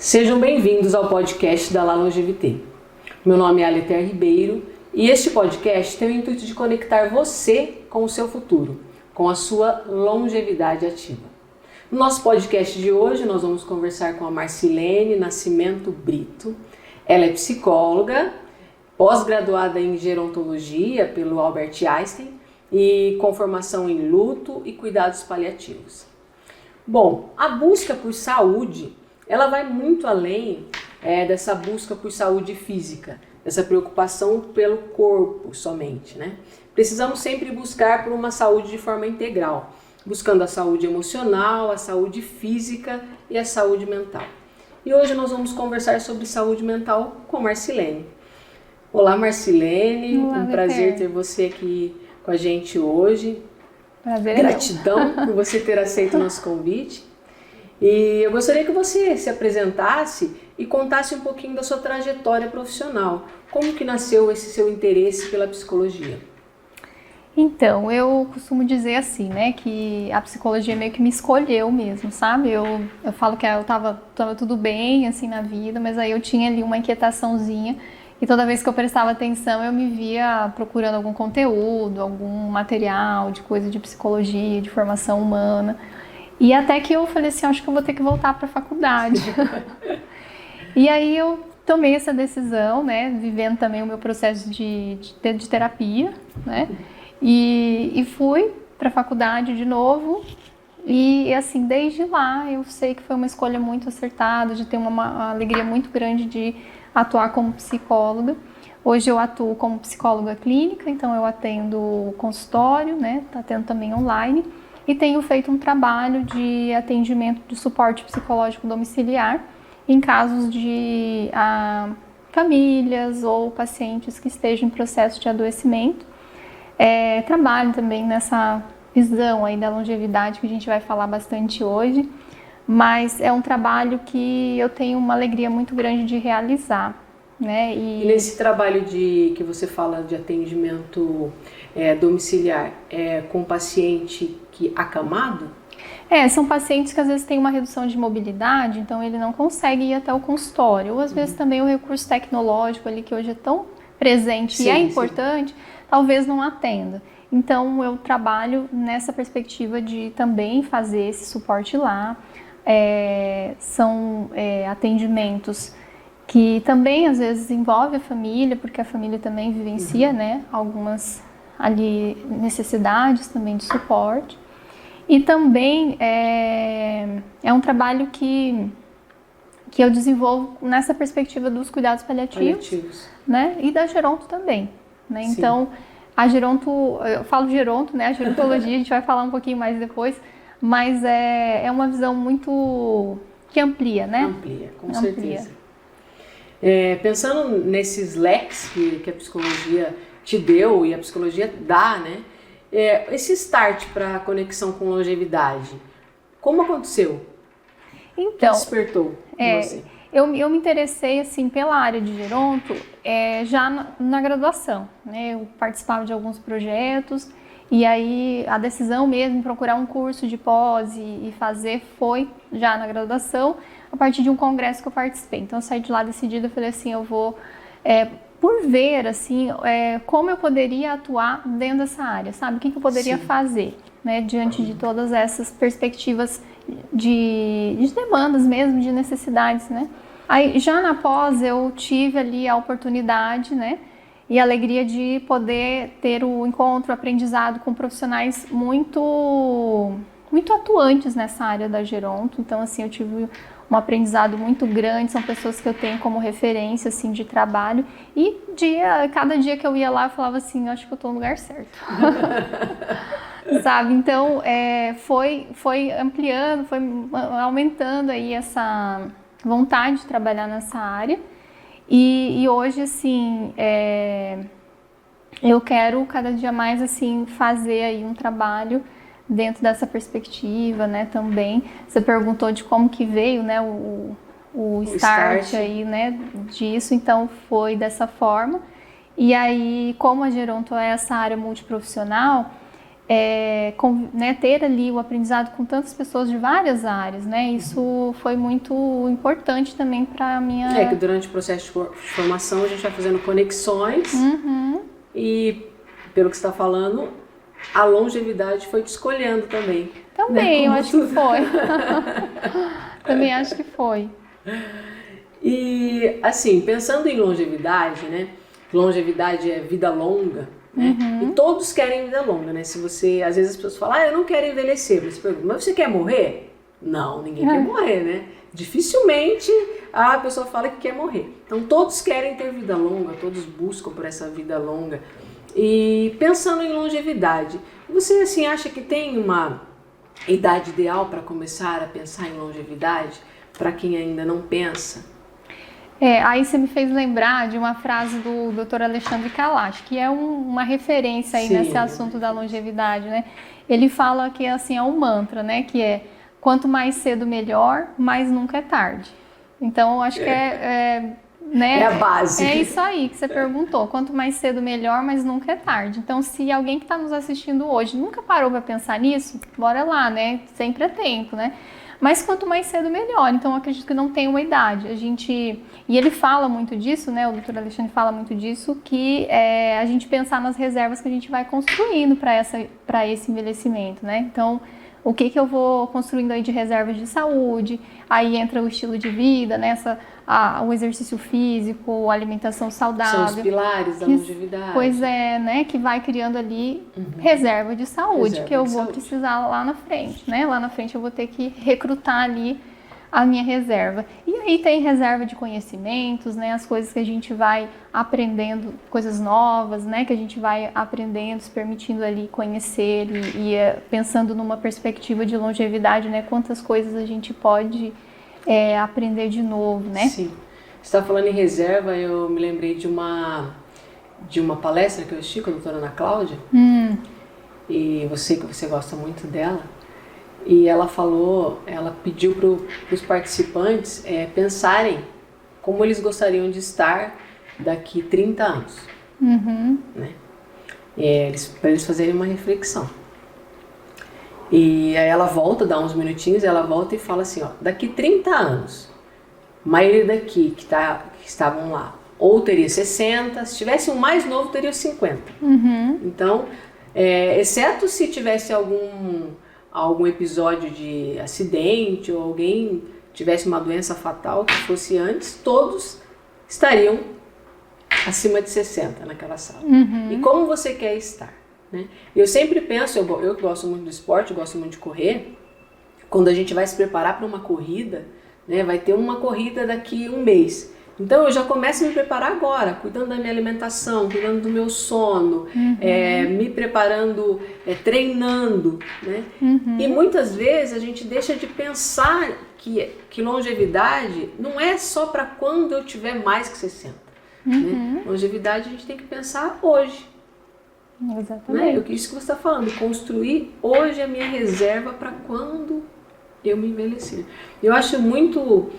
Sejam bem-vindos ao podcast da La Longevité. Meu nome é Aleter Ribeiro e este podcast tem o intuito de conectar você com o seu futuro, com a sua longevidade ativa. No nosso podcast de hoje, nós vamos conversar com a Marcilene Nascimento Brito. Ela é psicóloga, pós-graduada em gerontologia pelo Albert Einstein e com formação em luto e cuidados paliativos. Bom, a busca por saúde, ela vai muito além dessa busca por saúde física, dessa preocupação pelo corpo somente, né? Precisamos sempre buscar por uma saúde de forma integral, buscando a saúde emocional, a saúde física e a saúde mental. E hoje nós vamos conversar sobre saúde mental com Marcilene. Olá, Marcilene, Olá, prazer ter você aqui com a gente hoje. Prazer é Gratidão por você ter aceito o nosso convite. E eu gostaria que você se apresentasse e contasse um pouquinho da sua trajetória profissional. Como que nasceu esse seu interesse pela psicologia? Então, eu costumo dizer assim, né, que a psicologia meio que me escolheu mesmo, sabe? Eu falo que eu tava tudo bem, assim, na vida, mas aí eu tinha ali uma inquietaçãozinha e toda vez que eu prestava atenção eu me via procurando algum conteúdo, algum material de coisa de psicologia, de formação humana. E até que eu falei assim, acho que eu vou ter que voltar para a faculdade. E aí eu tomei essa decisão, né, vivendo também o meu processo de terapia, né, e fui para a faculdade de novo. E assim, desde lá eu sei que foi uma escolha muito acertada, de ter uma alegria muito grande de atuar como psicóloga. Hoje eu atuo como psicóloga clínica, então eu atendo consultório, né, atendo também online. E tenho feito um trabalho de atendimento de suporte psicológico domiciliar em casos de famílias ou pacientes que estejam em processo de adoecimento. Trabalho também nessa visão aí da longevidade que a gente vai falar bastante hoje, mas é um trabalho que eu tenho uma alegria muito grande de realizar, né? E nesse trabalho que você fala de atendimento domiciliar, com paciente acamado? São pacientes que às vezes têm uma redução de mobilidade, então ele não consegue ir até o consultório. Ou às vezes também o recurso tecnológico ali que hoje é tão presente e é importante, talvez não atenda. Então eu trabalho nessa perspectiva de também fazer esse suporte lá. São atendimentos que também às vezes envolve a família, porque a família também vivencia, né, algumas ali necessidades também de suporte. E também é um trabalho que eu desenvolvo nessa perspectiva dos cuidados paliativos. Né? E da geronto também. Né? Então, a geronto, eu falo geronto, né? A gerontologia, a gente vai falar um pouquinho mais depois, mas é uma visão muito que amplia, né? Amplia, com certeza. Pensando nesses leques que a psicologia te deu e a psicologia dá, né? Esse start para a conexão com longevidade, como aconteceu? Então, o que despertou em você? Eu me interessei assim pela área de geronto já na graduação, né? Eu participava de alguns projetos e aí a decisão mesmo em procurar um curso de pós e fazer foi já na graduação, a partir de um congresso que eu participei. Então eu saí de lá decidida, eu falei assim, eu vou por ver assim como eu poderia atuar dentro dessa área, sabe? O que eu poderia fazer, né? Diante de todas essas perspectivas de demandas mesmo, de necessidades, né? Aí já na pós eu tive ali a oportunidade, né? E a alegria de poder ter o encontro, o aprendizado com profissionais muito atuantes nessa área da geronto. Então assim, eu tive um aprendizado muito grande, são pessoas que eu tenho como referência assim, de trabalho. E cada dia que eu ia lá, eu falava assim, eu acho que eu estou no lugar certo. Sabe? Então, foi ampliando, foi aumentando aí essa vontade de trabalhar nessa área. E hoje, assim, eu quero cada dia mais assim, fazer aí um trabalho dentro dessa perspectiva, né, também. Você perguntou de como que veio, né, o start aí, né, disso, então foi dessa forma. E aí, como a geronto é essa área multiprofissional, né, ter ali o aprendizado com tantas pessoas de várias áreas, né? Isso foi muito importante também para a minha... Que durante o processo de formação a gente vai fazendo conexões e, pelo que você está falando, a longevidade foi te escolhendo também. Também, né? eu acho que foi. Também acho que foi. E, assim, pensando em longevidade, né? Longevidade é vida longa, né? E todos querem vida longa, né? Se você, às vezes as pessoas falam, eu não quero envelhecer. Você pergunta, mas você quer morrer? Não, ninguém quer morrer, né? Dificilmente a pessoa fala que quer morrer. Então todos querem ter vida longa, todos buscam por essa vida longa. E pensando em longevidade, você assim acha que tem uma idade ideal para começar a pensar em longevidade? Para quem ainda não pensa? Aí você me fez lembrar de uma frase do Dr. Alexandre Kalash, que é uma referência aí nesse assunto da longevidade, né? Ele fala que assim é um mantra, né? Que é quanto mais cedo melhor, mas nunca é tarde. Então eu acho que né? É a base. É isso aí que você perguntou. Quanto mais cedo melhor, mas nunca é tarde. Então se alguém que está nos assistindo hoje nunca parou para pensar nisso, bora lá, né? Sempre é tempo, né? Mas quanto mais cedo, melhor. Então, eu acredito que não tem uma idade. E ele fala muito disso, né? O Dr. Alexandre fala muito disso, que a gente pensar nas reservas que a gente vai construindo para esse envelhecimento, né? Então, o que eu vou construindo aí de reservas de saúde, aí entra o estilo de vida, né? O exercício físico, a alimentação saudável. São os pilares da longevidade. Pois é, né? Que vai criando ali reserva de saúde, que eu vou precisar lá na frente, né? Lá na frente eu vou ter que recrutar ali a minha reserva. E aí tem reserva de conhecimentos, né? As coisas que a gente vai aprendendo, coisas novas, né? Que a gente vai aprendendo, se permitindo ali conhecer e pensando numa perspectiva de longevidade, né? Quantas coisas a gente pode aprender de novo, né? Sim. Você está falando em reserva, eu me lembrei de uma palestra que eu assisti com a doutora Ana Cláudia, e você gosta muito dela, e ela pediu para os participantes pensarem como eles gostariam de estar daqui 30 anos, né? Para eles fazerem uma reflexão. E aí ela volta, dá uns minutinhos, ela volta e fala assim, daqui 30 anos, a maioria daqui que estavam lá, ou teria 60, se tivesse um mais novo, teria 50. Então, exceto se tivesse algum episódio de acidente, ou alguém tivesse uma doença fatal que fosse antes, todos estariam acima de 60 naquela sala. E como você quer estar? Né? Eu sempre penso, eu que gosto muito do esporte, gosto muito de correr, quando a gente vai se preparar para uma corrida, né, vai ter uma corrida daqui a um mês. Então eu já começo a me preparar agora, cuidando da minha alimentação, cuidando do meu sono, me preparando, treinando. Né? E muitas vezes a gente deixa de pensar que longevidade não é só para quando eu tiver mais que 60. Né? Longevidade a gente tem que pensar hoje. Exatamente. Né? Isso que você está falando, construir hoje a minha reserva para quando eu me envelhecer. Eu acho muito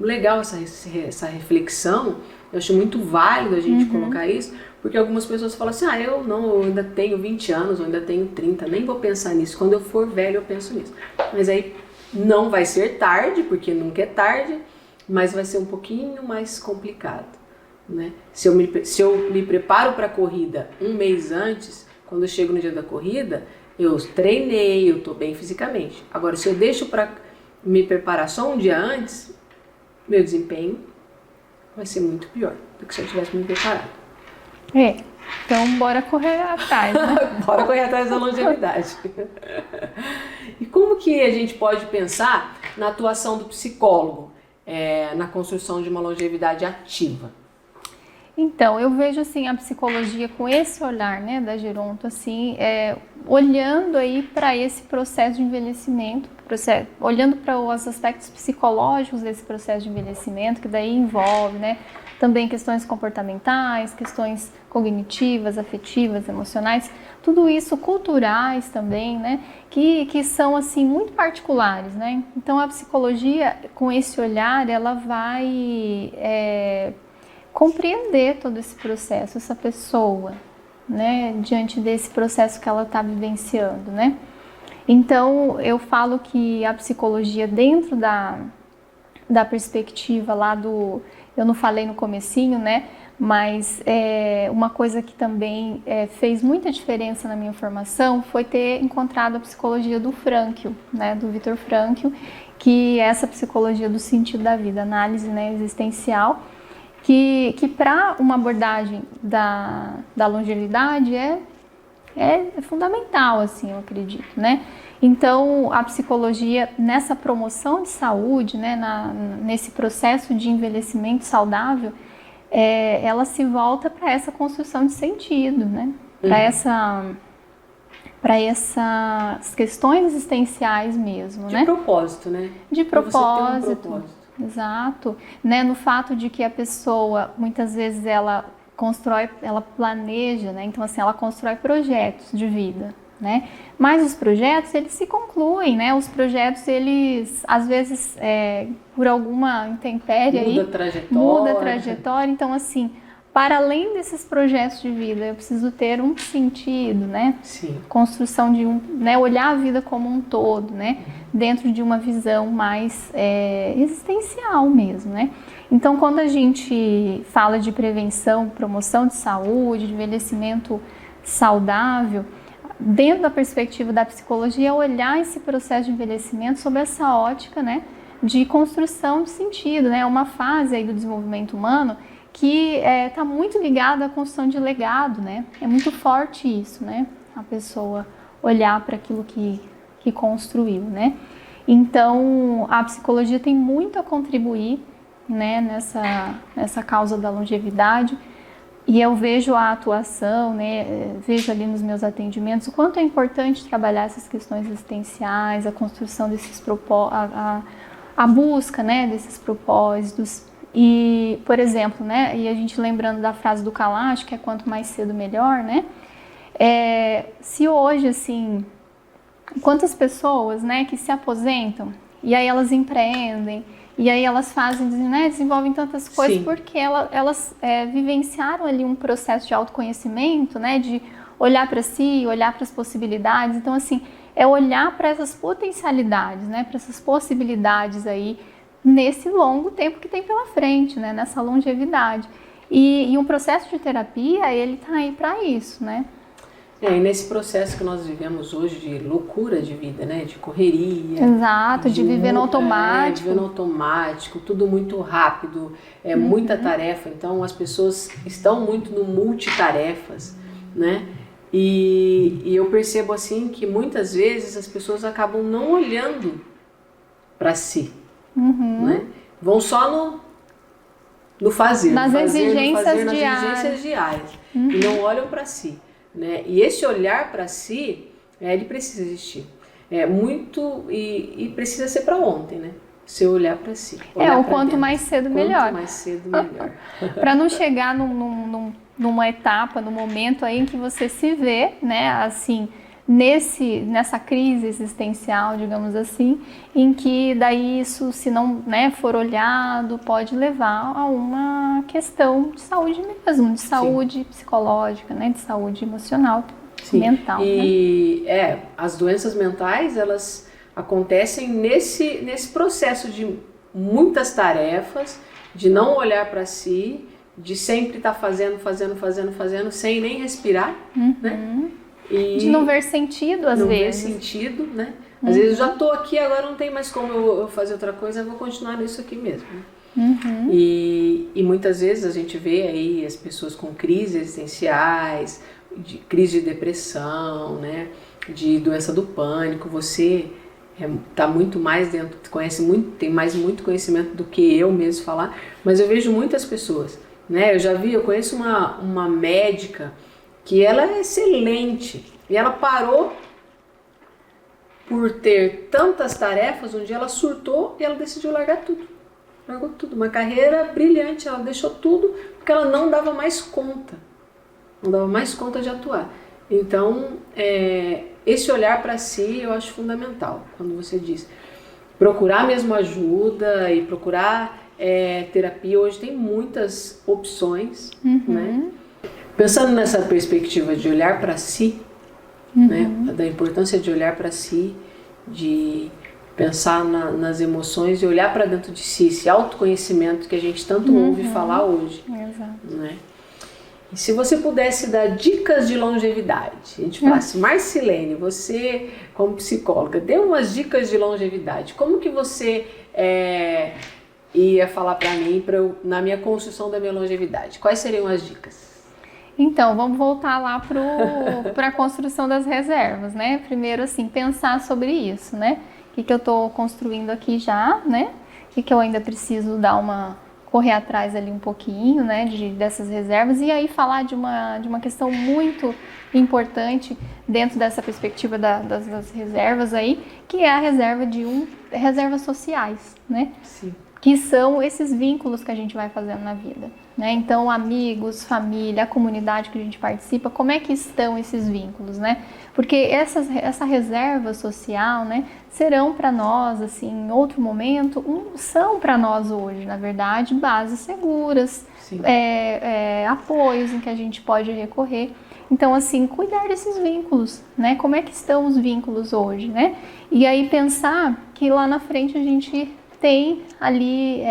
legal essa reflexão, eu acho muito válido a gente colocar isso, porque algumas pessoas falam assim, eu ainda tenho 20 anos, eu ainda tenho 30, nem vou pensar nisso, quando eu for velho eu penso nisso. Mas aí não vai ser tarde, porque nunca é tarde, mas vai ser um pouquinho mais complicado. Né? Se eu me preparo para a corrida um mês antes, quando eu chego no dia da corrida, eu treinei, eu estou bem fisicamente. Agora, se eu deixo para me preparar só um dia antes, meu desempenho vai ser muito pior do que se eu tivesse me preparado. Então bora correr atrás, né? Bora correr atrás da longevidade. E como que a gente pode pensar na atuação do psicólogo na construção de uma longevidade ativa? Então, eu vejo assim a psicologia com esse olhar, né, da Geronto, assim, olhando aí para esse processo de envelhecimento, olhando para os aspectos psicológicos desse processo de envelhecimento, que daí envolve, né, também questões comportamentais, questões cognitivas, afetivas, emocionais, tudo isso culturais também, né, que são assim muito particulares, né. Então, a psicologia com esse olhar, ela vai compreender todo esse processo, essa pessoa, né, diante desse processo que ela está vivenciando, né? Então, eu falo que a psicologia dentro da perspectiva lá eu não falei no comecinho, né? Mas uma coisa que também fez muita diferença na minha formação foi ter encontrado a psicologia do Frankl, né? Do Viktor Frankl, que é essa psicologia do sentido da vida, análise, né, existencial, que para uma abordagem da longevidade é fundamental, assim, eu acredito, né? Então, a psicologia, nessa promoção de saúde, né, nesse processo de envelhecimento saudável, ela se volta para essa construção de sentido, né? Para essas questões existenciais mesmo, né? De propósito, né? De propósito. Você ter um propósito. Exato, né? No fato de que a pessoa, muitas vezes, ela constrói, ela planeja, né? Então, assim, ela constrói projetos de vida, né? Mas os projetos, eles se concluem, né? Os projetos, eles, às vezes, por alguma intempérie muda a trajetória. Então, assim, para além desses projetos de vida, eu preciso ter um sentido, né? Sim. Construção de né? Olhar a vida como um todo, né? Dentro de uma visão mais existencial mesmo, né? Então, quando a gente fala de prevenção, promoção de saúde, de envelhecimento saudável, dentro da perspectiva da psicologia, é olhar esse processo de envelhecimento sob essa ótica, né, de construção de sentido, né? Uma fase aí do desenvolvimento humano que está muito ligada à construção de legado, né? É muito forte isso, né? A pessoa olhar para aquilo que construiu, né? Então, a psicologia tem muito a contribuir, né, nessa causa da longevidade, e eu vejo a atuação, né, vejo ali nos meus atendimentos o quanto é importante trabalhar essas questões existenciais, a construção desses propósitos, a busca, né, desses propósitos. E, por exemplo, né, e a gente lembrando da frase do Kalash, que é quanto mais cedo melhor, né, se hoje, assim, quantas pessoas, né, que se aposentam e aí elas empreendem, e aí elas fazem, né, desenvolvem tantas coisas. Sim. Porque elas vivenciaram ali um processo de autoconhecimento, né, de olhar para si, olhar para as possibilidades. Então, assim, é olhar para essas potencialidades, né, para essas possibilidades aí nesse longo tempo que tem pela frente, né, nessa longevidade. E um processo de terapia, ele tá aí para isso, né? E nesse processo que nós vivemos hoje de loucura de vida, né? De correria. Exato, de viver no automático. Viver no automático, tudo muito rápido, muita tarefa. Então as pessoas estão muito no multitarefas, né? E eu percebo assim que muitas vezes as pessoas acabam não olhando para si, né? Vão só no fazer, nas exigências diárias e não olham para si. Né? E esse olhar para si, ele precisa existir. E precisa ser para ontem, né? Você olhar para si. O quanto mais cedo, melhor. Quanto mais cedo, melhor. Para não chegar numa etapa, num momento aí em que você se vê, né, assim, nessa crise existencial, digamos assim, em que daí isso, se não, né, for olhado, pode levar a uma questão de saúde mesmo, de saúde Sim. psicológica, né, de saúde emocional, Sim. mental. E né? As doenças mentais, elas acontecem nesse processo de muitas tarefas, de não olhar para si, de sempre estar fazendo, sem nem respirar, né? E de não ver sentido, às vezes. Não ver sentido, né? Às vezes eu já estou aqui, agora não tem mais como eu fazer outra coisa, eu vou continuar nisso aqui mesmo. Né? E muitas vezes a gente vê aí as pessoas com crises existenciais, de crise de depressão, né? De doença do pânico. Você está muito mais dentro, tem muito conhecimento do que eu mesmo falar, mas eu vejo muitas pessoas, né? Eu conheço uma médica que ela é excelente e ela parou por ter tantas tarefas, um dia ela surtou e ela decidiu largar tudo. Largou tudo, uma carreira brilhante, ela deixou tudo porque ela não dava mais conta de atuar. Então, esse olhar para si eu acho fundamental, quando você diz procurar mesmo ajuda e procurar terapia. Hoje tem muitas opções, né? Pensando nessa perspectiva de olhar para si, né, da importância de olhar para si, de pensar nas emoções e olhar para dentro de si, esse autoconhecimento que a gente tanto ouve falar hoje. Exato. Né? E se você pudesse dar dicas de longevidade, a gente falasse, Marcilene, você como psicóloga, dê umas dicas de longevidade, como que você ia falar para mim, na minha construção da minha longevidade? Quais seriam as dicas? Então, vamos voltar lá para a construção das reservas, né? Primeiro, assim, pensar sobre isso, né? O que eu estou construindo aqui já, né? O que eu ainda preciso correr atrás ali um pouquinho, né? Dessas reservas. E aí falar de uma questão muito importante dentro dessa perspectiva das reservas aí, que é a reserva reservas sociais, né? Sim. Que são esses vínculos que a gente vai fazendo na vida, né? Então, amigos, família, a comunidade que a gente participa, como é que estão esses vínculos, né? Porque essa reserva social, né, serão para nós, assim, em outro momento, são para nós hoje, na verdade, bases seguras, apoios em que a gente pode recorrer. Então, assim, cuidar desses vínculos, né? Como é que estão os vínculos hoje, né? E aí pensar que lá na frente a gente tem ali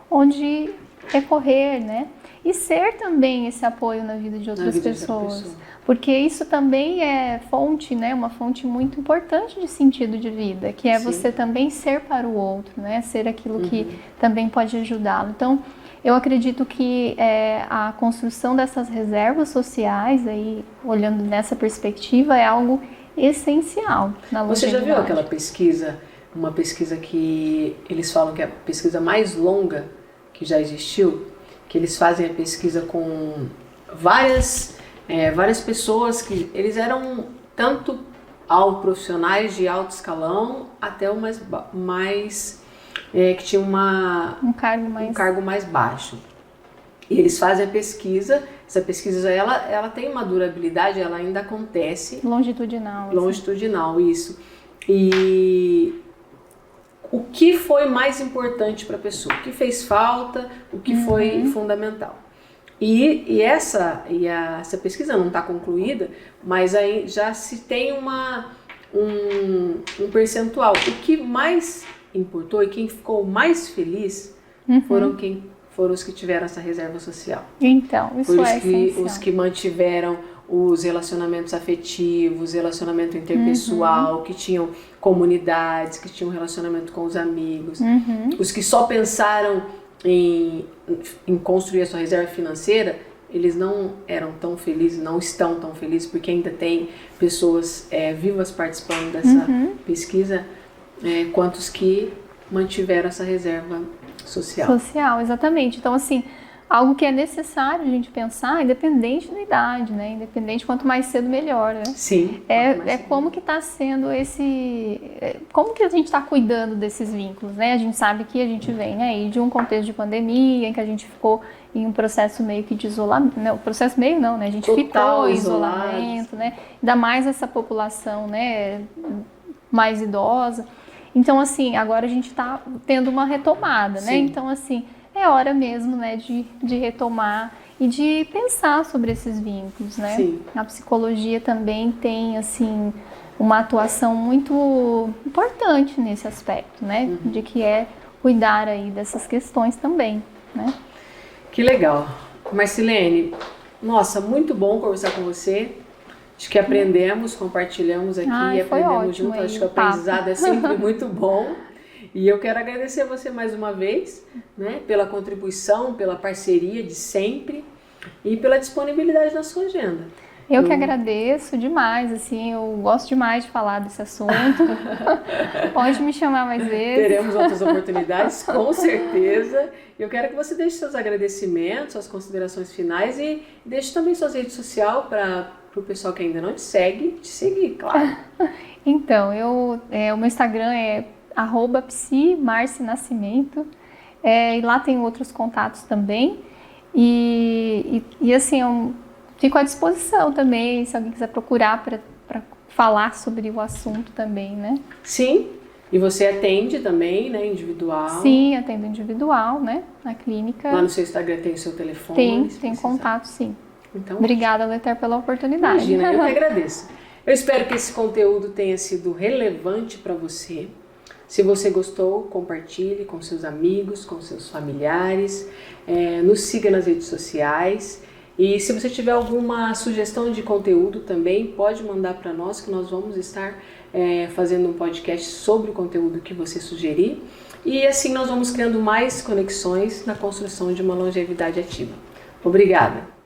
onde recorrer, né? E ser também esse apoio na vida de outras pessoas. Porque isso também é fonte, né? Uma fonte muito importante de sentido de vida, que é você também ser para o outro, né? Ser aquilo que também pode ajudá-lo. Então, eu acredito que a construção dessas reservas sociais, aí, olhando nessa perspectiva, é algo essencial na longevidade. Você já viu aquela pesquisa? Uma pesquisa que eles falam que é a pesquisa mais longa que já existiu, que eles fazem a pesquisa com várias pessoas que eles eram tanto profissionais de alto escalão até o mais que tinha um cargo mais baixo. E eles fazem a pesquisa, essa pesquisa ela tem uma durabilidade, ela ainda acontece. Longitudinal, isso. E o que foi mais importante para a pessoa, o que fez falta, o que foi fundamental. E essa pesquisa não está concluída, mas aí já se tem um percentual. O que mais importou e quem ficou mais feliz foram os que tiveram essa reserva social. Então, isso é essencial. Os que mantiveram os relacionamentos afetivos, relacionamento interpessoal, que tinham comunidades, que tinham relacionamento com os amigos, os que só pensaram em construir a sua reserva financeira, eles não eram tão felizes, não estão tão felizes, porque ainda tem pessoas vivas participando dessa pesquisa, quantos que mantiveram essa reserva social. Social, exatamente. Então, assim, algo que é necessário a gente pensar, independente da idade, né? Independente, quanto mais cedo, melhor, né? Sim. Como que está sendo como que a gente está cuidando desses vínculos, né? A gente sabe que a gente vem aí de um contexto de pandemia, em que a gente ficou em um processo meio que de isolamento, não, processo meio não, né? A gente ficou em isolamento, né? Ainda mais essa população, né? Mais idosa. Então, assim, agora a gente está tendo uma retomada, né? Então, assim, é hora mesmo, né, de retomar e de pensar sobre esses vínculos, né? Sim. A psicologia também tem, assim, uma atuação muito importante nesse aspecto, né? De que é cuidar aí dessas questões também, né? Que legal. Marcilene, nossa, muito bom conversar com você. Acho que aprendemos, compartilhamos aqui, aprendemos junto. Acho que o aprendizado é sempre muito bom. E eu quero agradecer você mais uma vez, né, pela contribuição, pela parceria de sempre e pela disponibilidade na sua agenda. Eu que agradeço demais, assim, eu gosto demais de falar desse assunto. Pode me chamar mais vezes. Teremos outras oportunidades, com certeza. Eu quero que você deixe seus agradecimentos, suas considerações finais e deixe também suas redes sociais para o pessoal que ainda não te segue, te seguir, claro. Então, o meu Instagram é @psimarcinascimento, e lá tem outros contatos também. E assim, fico à disposição também, se alguém quiser procurar para falar sobre o assunto também, né? Sim, e você atende também, né, individual? Sim, atendo individual, né, na clínica. Lá no seu Instagram tem o seu telefone? Tem contato, sim. Então, Obrigada, Leter, pela oportunidade. imagina, eu que agradeço. Eu espero que esse conteúdo tenha sido relevante para você. Se você gostou, compartilhe com seus amigos, com seus familiares, nos siga nas redes sociais. E se você tiver alguma sugestão de conteúdo também, pode mandar para nós, que nós vamos estar fazendo um podcast sobre o conteúdo que você sugerir. E assim nós vamos criando mais conexões na construção de uma longevidade ativa. Obrigada!